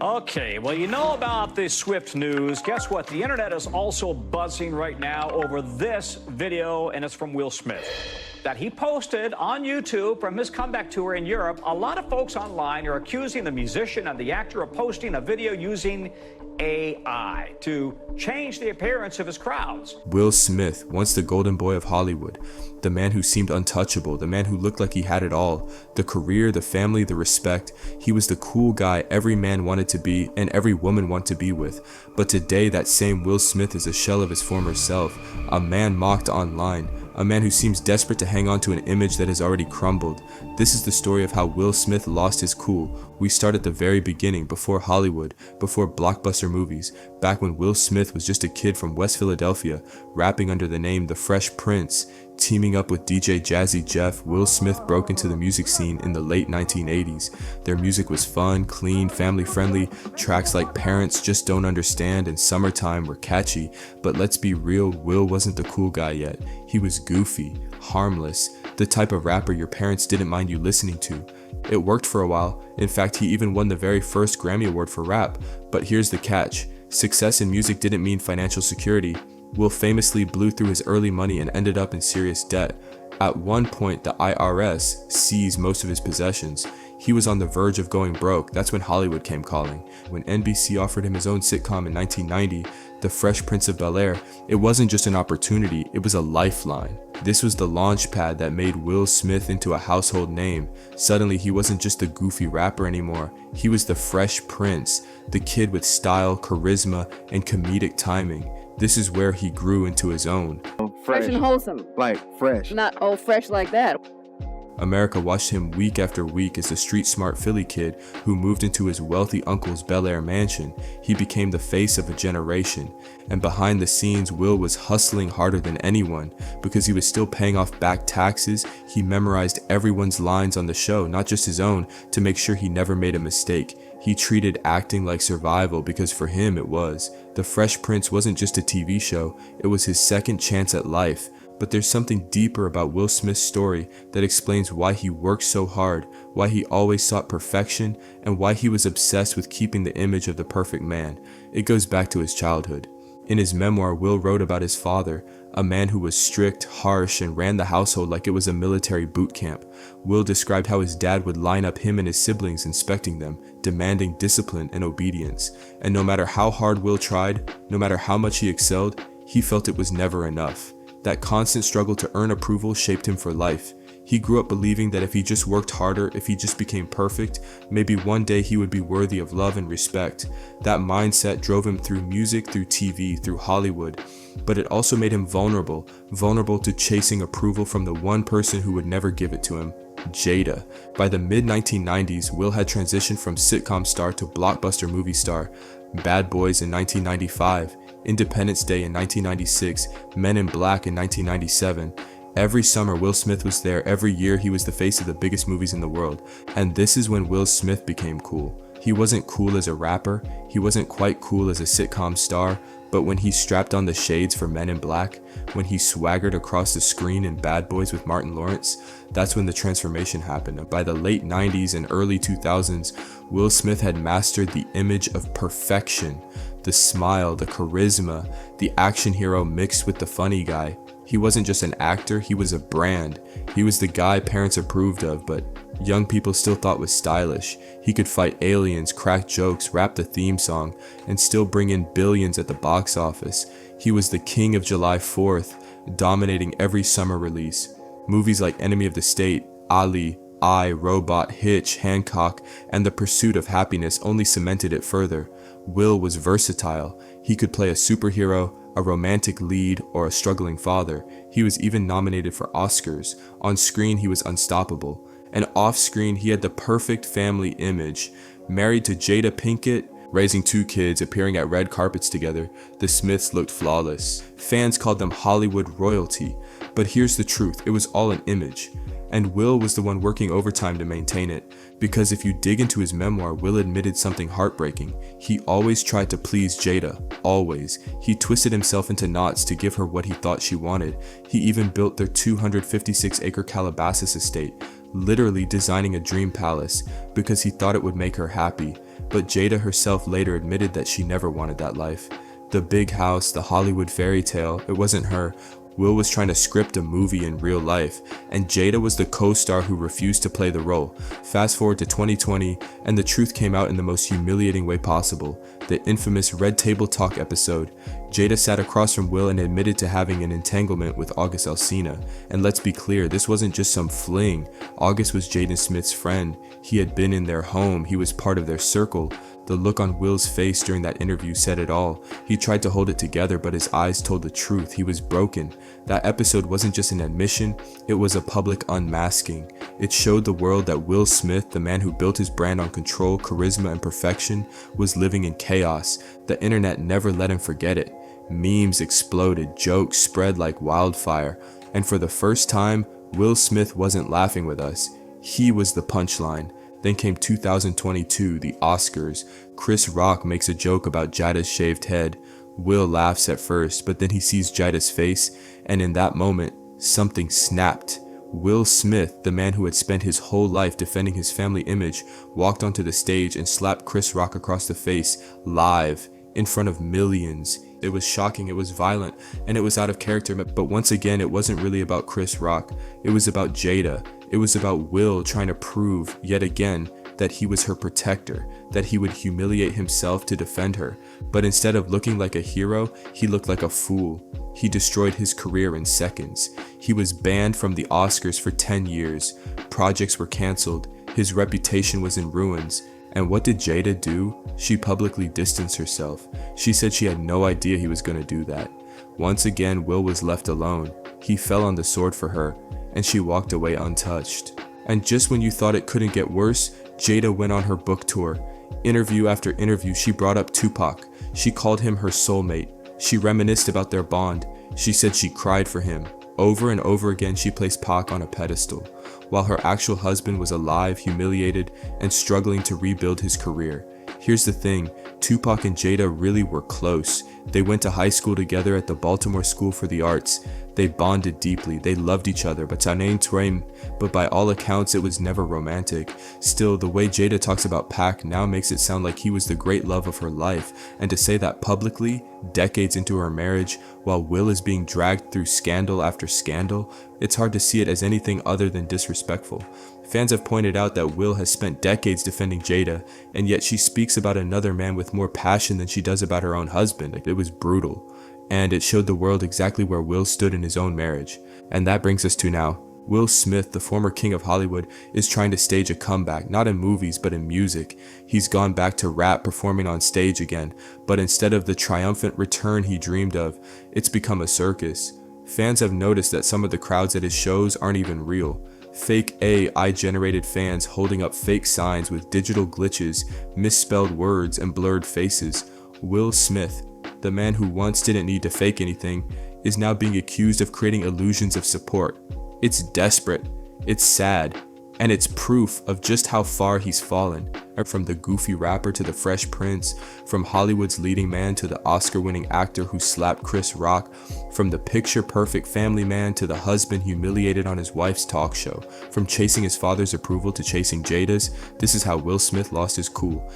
Okay, well, you know about the Swift news. Guess what? The internet is also buzzing right now over this video, and it's from Will Smith that he posted on YouTube from his comeback tour in Europe. A lot of folks online are accusing the musician and the actor of posting a video using AI to change the appearance of his crowds. Will Smith, once the golden boy of Hollywood, the man who seemed untouchable, the man who looked like he had it all, the career, the family, the respect. He was the cool guy every man wanted to be and every woman wanted to be with. But today, that same Will Smith is a shell of his former self, a man mocked online, a man who seems desperate to hang on to an image that has already crumbled. This is the story of how Will Smith lost his cool. We start at the very beginning, before Hollywood, before blockbuster movies, back when Will Smith was just a kid from West Philadelphia, rapping under the name The Fresh Prince. Teaming up with DJ Jazzy Jeff, Will Smith broke into the music scene in the late 1980s. Their music was fun, clean, family-friendly. Tracks like Parents Just Don't Understand and Summertime were catchy, but let's be real, Will wasn't the cool guy yet. He was goofy, harmless, the type of rapper your parents didn't mind you listening to. It worked for a while. In fact, he even won the very first Grammy Award for rap. But here's the catch. Success in music didn't mean financial security. Will famously blew through his early money and ended up in serious debt. At one point, the IRS seized most of his possessions. He was on the verge of going broke. That's when Hollywood came calling. When NBC offered him his own sitcom in 1990, The Fresh Prince of Bel-Air, it wasn't just an opportunity, it was a lifeline. This was the launch pad that made Will Smith into a household name. Suddenly, he wasn't just a goofy rapper anymore. He was the Fresh Prince, the kid with style, charisma, and comedic timing. This is where he grew into his own. Fresh and wholesome. Like fresh. Not old fresh like that. America watched him week after week as the street-smart Philly kid who moved into his wealthy uncle's Bel-Air mansion. He became the face of a generation. And behind the scenes, Will was hustling harder than anyone. Because he was still paying off back taxes, he memorized everyone's lines on the show, not just his own, to make sure he never made a mistake. He treated acting like survival because for him it was. The Fresh Prince wasn't just a TV show, it was his second chance at life. But there's something deeper about Will Smith's story that explains why he worked so hard, why he always sought perfection, and why he was obsessed with keeping the image of the perfect man. It goes back to his childhood. In his memoir, Will wrote about his father, a man who was strict, harsh, and ran the household like it was a military boot camp. Will described how his dad would line up him and his siblings inspecting them, demanding discipline and obedience. And no matter how hard Will tried, no matter how much he excelled, he felt it was never enough. That constant struggle to earn approval shaped him for life. He grew up believing that if he just worked harder, if he just became perfect, maybe one day he would be worthy of love and respect. That mindset drove him through music, through TV, through Hollywood. But it also made him vulnerable to chasing approval from the one person who would never give it to him, Jada. By the mid-1990s, Will had transitioned from sitcom star to blockbuster movie star. Bad Boys in 1995, Independence Day in 1996, Men in Black in 1997. Every summer, Will Smith was there. Every year, he was the face of the biggest movies in the world. And this is when Will Smith became cool. He wasn't cool as a rapper, he wasn't quite cool as a sitcom star, but when he strapped on the shades for Men in Black, when he swaggered across the screen in Bad Boys with Martin Lawrence, that's when the transformation happened. By the late 90s and early 2000s, Will Smith had mastered the image of perfection. The smile, the charisma, the action hero mixed with the funny guy. He wasn't just an actor, he was a brand. He was the guy parents approved of, but young people still thought was stylish. He could fight aliens, crack jokes, rap the theme song, and still bring in billions at the box office. He was the king of July 4th, dominating every summer release. Movies like Enemy of the State, Ali, I, Robot, Hitch, Hancock, and The Pursuit of Happiness only cemented it further. Will was versatile. He could play a superhero, a romantic lead, or a struggling father. He was even nominated for Oscars. On screen, he was unstoppable. And off screen, he had the perfect family image. Married to Jada Pinkett, raising 2 kids, appearing at red carpets together, the Smiths looked flawless. Fans called them Hollywood royalty. But here's the truth, it was all an image. And Will was the one working overtime to maintain it. Because if you dig into his memoir, Will admitted something heartbreaking. He always tried to please Jada, always. He twisted himself into knots to give her what he thought she wanted. He even built their 256-acre Calabasas estate. literally designing a dream palace because he thought it would make her happy. But Jada herself later admitted that she never wanted that life. The big house, the Hollywood fairy tale, it wasn't her. Will was trying to script a movie in real life, and Jada was the co-star who refused to play the role. Fast forward to 2020, and the truth came out in the most humiliating way possible. The infamous Red Table Talk episode. Jada sat across from Will and admitted to having an entanglement with August Alsina. And let's be clear, this wasn't just some fling. August was Jaden Smith's friend. He had been in their home, he was part of their circle. The look on Will's face during that interview said it all. He tried to hold it together, but his eyes told the truth. He was broken. That episode wasn't just an admission, it was a public unmasking. It showed the world that Will Smith, the man who built his brand on control, charisma, and perfection, was living in chaos. The internet never let him forget it. Memes exploded, jokes spread like wildfire, and for the first time, Will Smith wasn't laughing with us. He was the punchline. Then came 2022, the Oscars. Chris Rock makes a joke about Jada's shaved head. Will laughs at first, but then he sees Jada's face, and in that moment, something snapped. Will Smith, the man who had spent his whole life defending his family image, walked onto the stage and slapped Chris Rock across the face, live, in front of millions. It was shocking, it was violent, and it was out of character, but once again, it wasn't really about Chris Rock. It was about Jada. It was about Will trying to prove, yet again, that he was her protector, that he would humiliate himself to defend her. But instead of looking like a hero, he looked like a fool. He destroyed his career in seconds. He was banned from the Oscars for 10 years. Projects were canceled. His reputation was in ruins. And what did Jada do? She publicly distanced herself. She said she had no idea he was going to do that. Once again, Will was left alone. He fell on the sword for her, and she walked away untouched. And just when you thought it couldn't get worse, Jada went on her book tour. Interview after interview, she brought up Tupac. She called him her soulmate. She reminisced about their bond. She said she cried for him. Over and over again, she placed Pac on a pedestal, while her actual husband was alive, humiliated, and struggling to rebuild his career. Here's the thing, Tupac and Jada really were close. They went to high school together at the Baltimore School for the Arts. They bonded deeply, they loved each other, but by all accounts it was never romantic. Still, the way Jada talks about Pac now makes it sound like he was the great love of her life, and to say that publicly, decades into her marriage, while Will is being dragged through scandal after scandal, it's hard to see it as anything other than disrespectful. Fans have pointed out that Will has spent decades defending Jada, and yet she speaks about another man with more passion than she does about her own husband. It was brutal, and it showed the world exactly where Will stood in his own marriage. And that brings us to now. Will Smith, the former king of Hollywood, is trying to stage a comeback, not in movies, but in music. He's gone back to rap, performing on stage again, but instead of the triumphant return he dreamed of, it's become a circus. Fans have noticed that some of the crowds at his shows aren't even real. Fake AI-generated fans holding up fake signs with digital glitches, misspelled words, and blurred faces. Will Smith, the man who once didn't need to fake anything, is now being accused of creating illusions of support. It's desperate, it's sad, and it's proof of just how far he's fallen. From the goofy rapper to the Fresh Prince, from Hollywood's leading man to the Oscar-winning actor who slapped Chris Rock, from the picture-perfect family man to the husband humiliated on his wife's talk show, from chasing his father's approval to chasing Jada's, this is how Will Smith lost his cool.